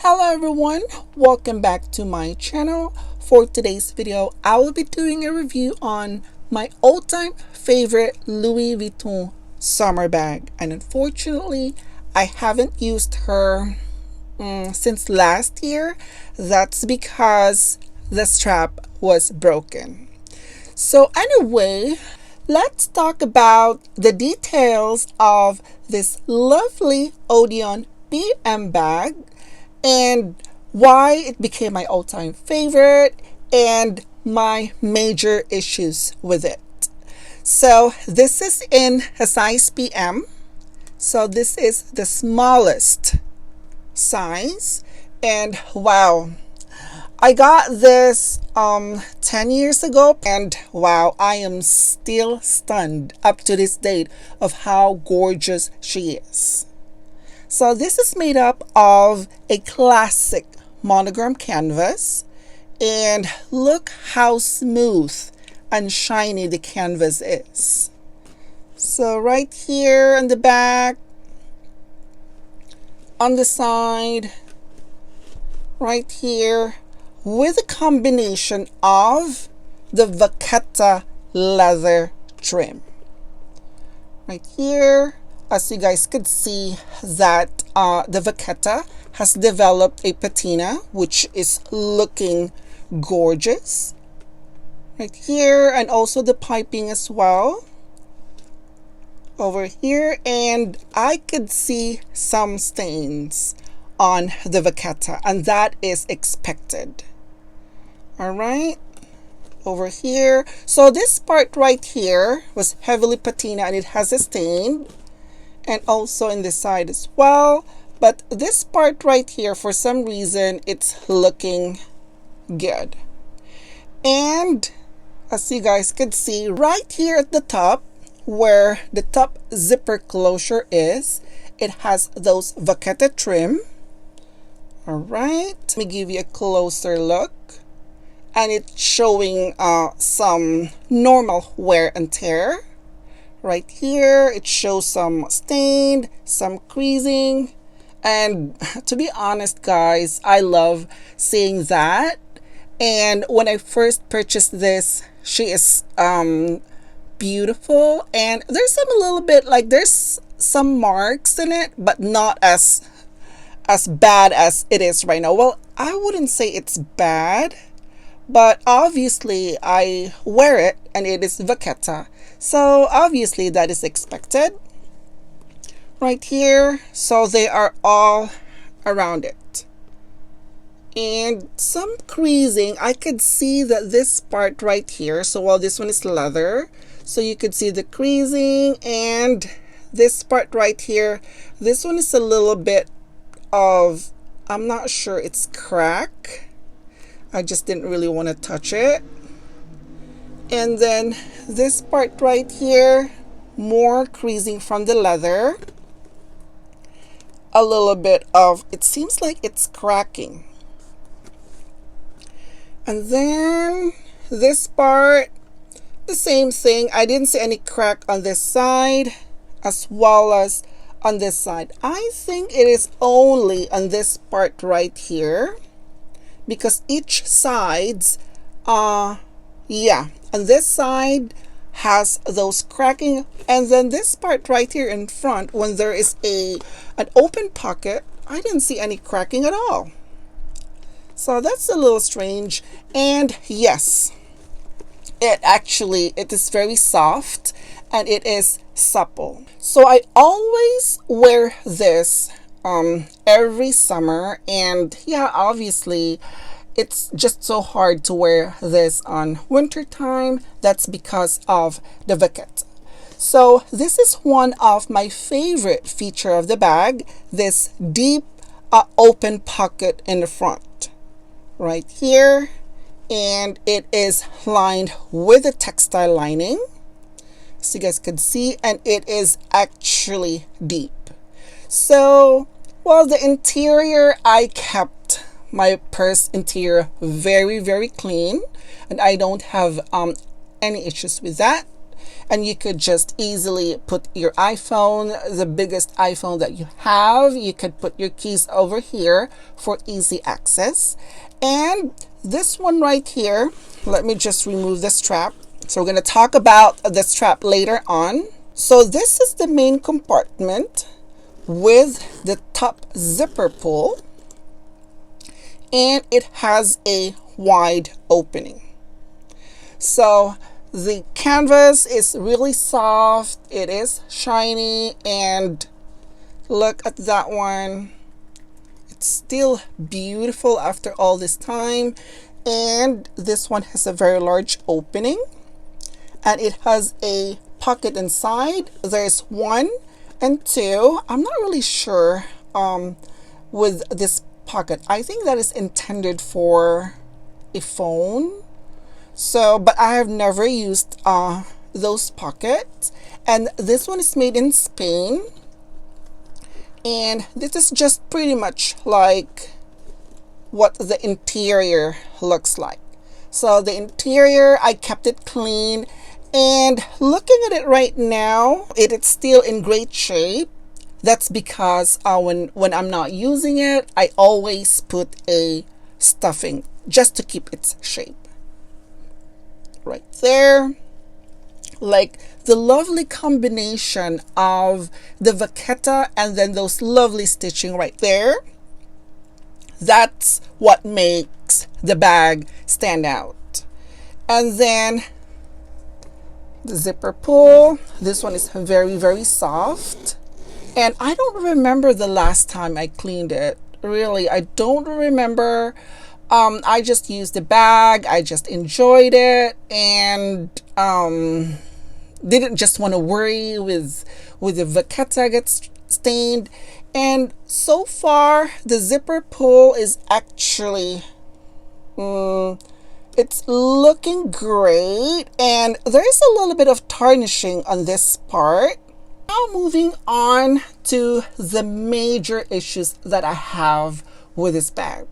Hello everyone, welcome back to my channel. For today's video, I will be doing a review on my all-time favorite Louis Vuitton summer bag. And unfortunately, I haven't used her since last year. That's because the strap was broken. So anyway, let's talk about the details of this lovely Odeon BM bag and why it became my all-time favorite and my major issues with it. So this is in a size PM. So this is the smallest size, and wow, I got this 10 years ago, and wow, I am still stunned up to this date of how gorgeous she is. So this is made up of a classic monogram canvas, and look how smooth and shiny the canvas is. So right here on the back, on the side, right here, with a combination of the vachetta leather trim. Right here, as you guys could see, that the vachetta has developed a patina, which is looking gorgeous. Right here, and also the piping as well. Over here, and I could see some stains on the vachetta, and that is expected. All right, over here. So this part right here was heavily patina, and it has a stain, and also in this side as well. But this part right here, for some reason, it's looking good. And as you guys could see, right here at the top, where the top zipper closure is, it has those vachetta trim. All right, let me give you a closer look, and it's showing some normal wear and tear. Right here, it shows some stained, some creasing, and to be honest, guys, I love seeing that. And when I first purchased this, she is beautiful, and there's a little bit like there's some marks in it, but not as bad as it is right now. Well, I wouldn't say it's bad, but obviously I wear it and it is vachetta, so obviously that is expected. Right here, so they are all around it, and some creasing. I could see that this part right here, so while this one is leather, so you could see the creasing, and this part right here, this one is a little bit of, I'm not sure, it's crack. I just didn't really want to touch it. And then this part right here, more creasing from the leather. A little bit of, it seems like it's cracking. And then this part, the same thing. I didn't see any crack on this side as well as on this side. I think it is only on this part right here, because each sides yeah, on this side has those cracking, and then this part right here in front, when there is an open pocket, I didn't see any cracking at all. So that's a little strange. And yes, it is very soft and it is supple. So I always wear this every summer, and yeah, obviously it's just so hard to wear this on winter time. That's because of the vachetta. So this is one of my favorite feature of the bag, this deep open pocket in the front right here, and it is lined with a textile lining, so you guys could see, and it is actually deep. So, well, the interior, I kept my purse interior very, very clean, and I don't have any issues with that. and you could just easily put your iPhone, the biggest iPhone that you have. You could put your keys over here for easy access. And this one right here, let me just remove the strap. So we're going to talk about the strap later on. So this is the main compartment with the top zipper pull, and it has a wide opening. So the canvas is really soft, it is shiny, and look at that one. It's still beautiful after all this time. And this one has a very large opening, and it has a pocket inside. There's 1 and 2. I'm not really sure with this pocket. I think that is intended for a phone. So, but I have never used those pockets. And this one is made in Spain. And this is just pretty much like what the interior looks like. So the interior, I kept it clean. And looking at it right now, it is still in great shape. That's because when I'm not using it, I always put a stuffing just to keep its shape. Right there. Like the lovely combination of the vachetta and then those lovely stitching right there. That's what makes the bag stand out. And then the zipper pull. This one is very, very soft. And I don't remember the last time I cleaned it. Really, I don't remember. I just used the bag. I just enjoyed it, and didn't just want to worry with the vachetta gets stained. And so far, the zipper pull is actually it's looking great, and there's a little bit of tarnishing on this part. Now moving on to the major issues that I have with this bag.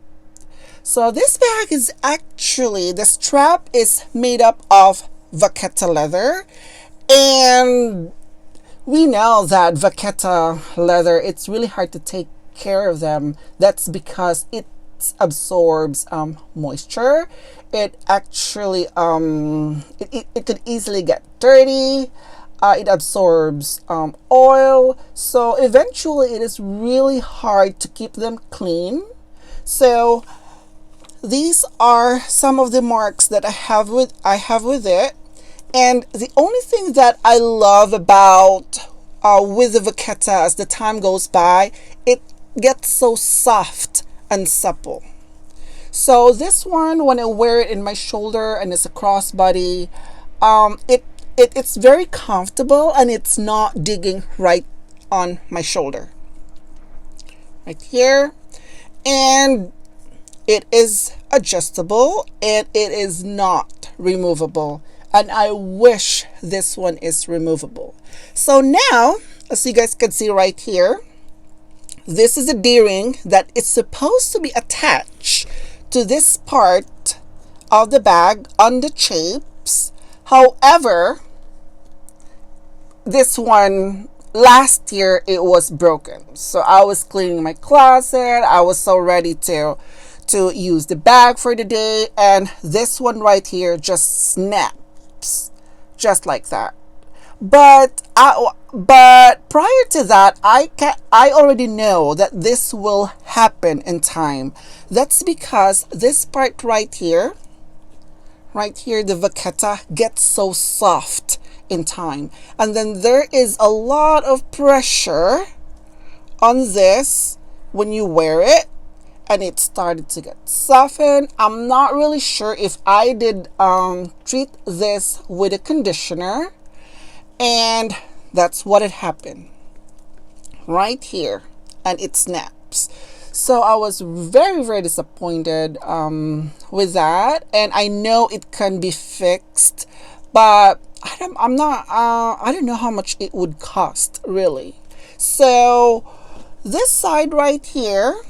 So this bag is actually, the strap is made up of vachetta leather, and we know that vachetta leather, it's really hard to take care of them. That's because it absorbs moisture. It actually it could easily get dirty. It absorbs oil, so eventually it is really hard to keep them clean. So these are some of the marks that I have with it. And the only thing that I love about with the vachetta, as the time goes by, it gets so soft and supple. So this one, when I wear it in my shoulder and it's a crossbody, it's very comfortable, and it's not digging right on my shoulder. Right here. And it is adjustable, and it is not removable. And I wish this one is removable. So now, as you guys can see right here, this is a D-ring that is supposed to be attached to this part of the bag on the shapes. However, this one, last year, it was broken. So I was cleaning my closet. I was so ready to use the bag for the day. And this one right here just snaps. Just like that. But prior to that, I already know that this will happen in time. That's because this part right here, the vachetta gets so soft in time, and then there is a lot of pressure on this when you wear it, and it started to get softened. I'm not really sure if I did treat this with a conditioner, and that's what had happened right here, and it snaps. So I was very, very disappointed with that, and I know it can be fixed, but I don't know how much it would cost, really. So this side right here,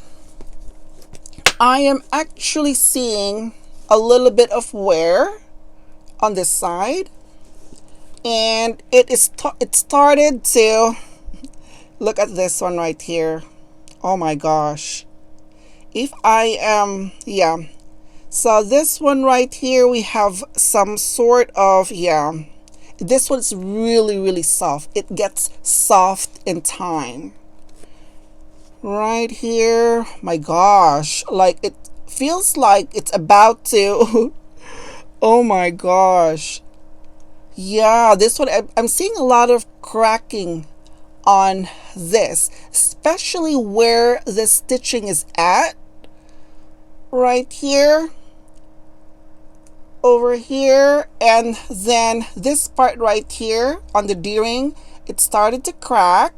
I am actually seeing a little bit of wear on this side. And it started to look at this one right here. Oh my gosh. If I am, yeah. So this one right here, we have some sort of, yeah. This one's really, really soft. It gets soft in time. Right here, my gosh. Like it feels like it's about to, oh my gosh. Yeah, this one, I'm seeing a lot of cracking on this, especially where the stitching is at. Right here, over here, and then this part right here on the D-ring, it started to crack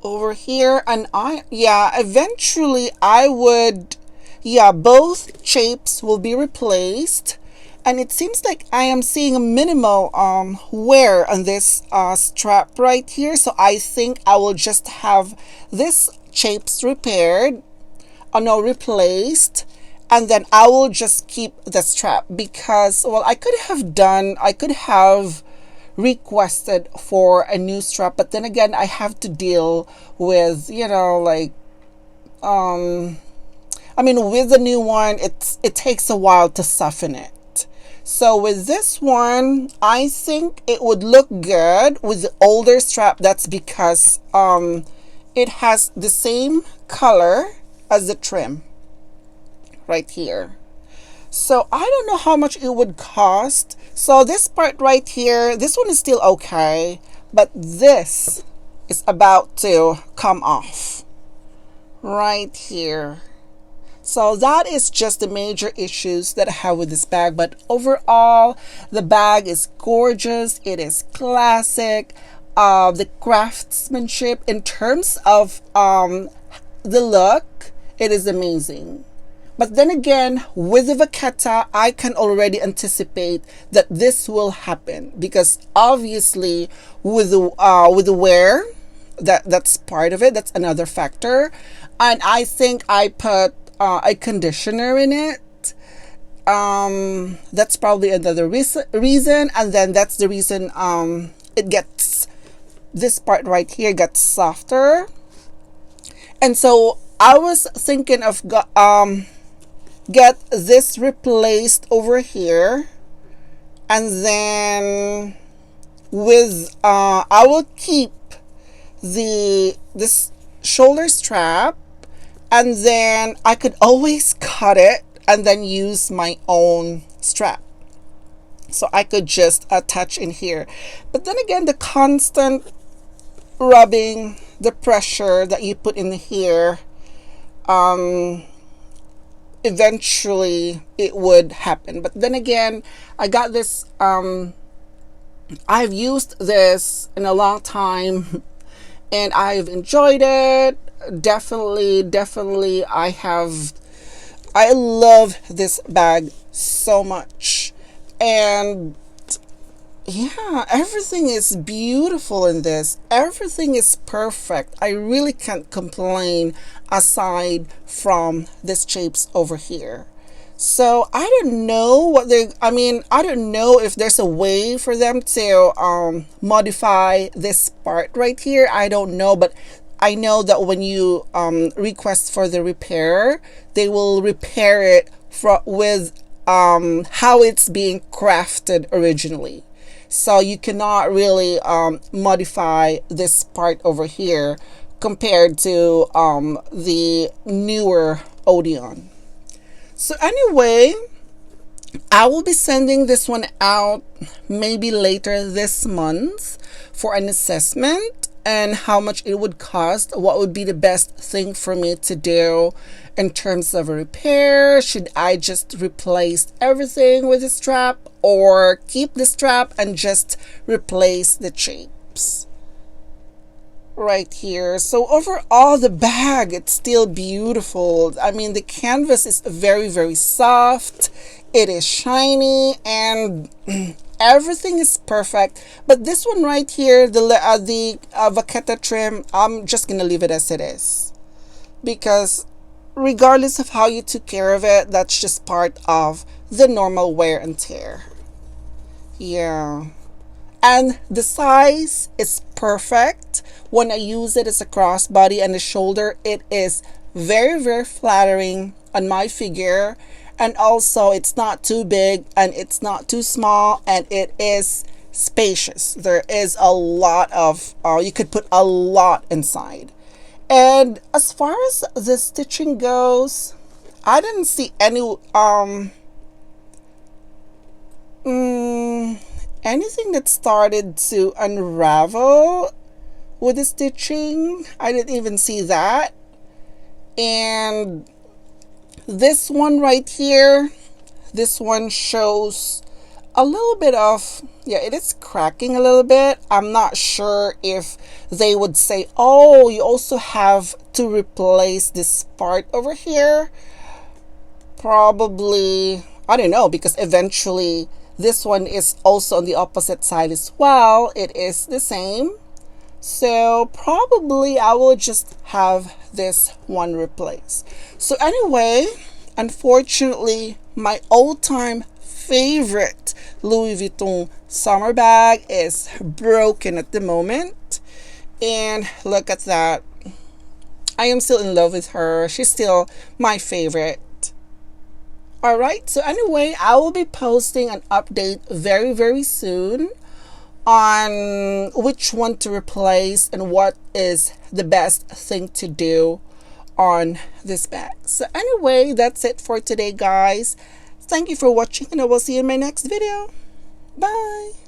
over here. And eventually I would, both shapes will be replaced. And it seems like I am seeing a minimal wear on this strap right here. So I think I will just have this shapes repaired, no, replaced, and then I will just keep the strap because, well, I could have requested for a new strap, but then again, I have to deal with, like, with the new one, it takes a while to soften it. So with this one, I think it would look good with the older strap. That's because it has the same color as the trim right here. So I don't know how much it would cost. So this part right here, this one is still okay, but this is about to come off right here. So that is just the major issues that I have with this bag. But overall, the bag is gorgeous. It is classic. The craftsmanship in terms of the look, it is amazing. But then again, with the Vachetta, I can already anticipate that this will happen because obviously with the wear, that's part of it. That's another factor. And I think I put a conditioner in it. That's probably another reason. And then that's the reason it gets, this part right here gets softer. And so I was thinking of get this replaced over here, and then with I will keep this shoulder strap, and then I could always cut it and then use my own strap. So I could just attach in here. But then again, the constant rubbing, the pressure that you put in here, eventually it would happen. But then again, I got this, I've used this in a long time and I've enjoyed it. Definitely I love this bag so much. And yeah, everything is beautiful in this. Everything is perfect. I really can't complain aside from this shapes over here. So I don't know I don't know if there's a way for them to modify this part right here. I don't know, but I know that when you request for the repair, they will repair it with how it's being crafted originally. So you cannot really modify this part over here compared to the newer Odeon. So anyway, I will be sending this one out maybe later this month for an assessment and how much it would cost, what would be the best thing for me to do in terms of a repair. Should I just replace everything with a strap or keep the strap and just replace the shapes right here? So overall, the bag, it's still beautiful. I mean, the canvas is very soft. It is shiny and everything is perfect. But this one right here, the Vachetta trim, I'm just gonna leave it as it is because regardless of how you took care of it, that's just part of the normal wear and tear. Yeah. And the size is perfect. When I use it as a crossbody and the shoulder, it is very, very flattering on my figure. And also, it's not too big and it's not too small, and it is spacious. There is a lot of, you could put a lot inside. And as far as the stitching goes, I didn't see any mm, anything that started to unravel with the stitching. I didn't even see that. And this one right here, this one shows a little bit of, yeah, it is cracking a little bit. I'm not sure if they would say, oh, you also have to replace this part over here. Probably, I don't know, because eventually this one is also on the opposite side as well. It is the same. So probably I will just have this one replaced. So anyway, unfortunately, my all-time favorite Louis Vuitton summer bag is broken at the moment. And look at that. I am still in love with her. She's still my favorite. Alright, so anyway, I will be posting an update very, very soon on which one to replace and what is the best thing to do on this bag. So anyway, that's it for today, guys. Thank you for watching, and I will see you in my next video. Bye.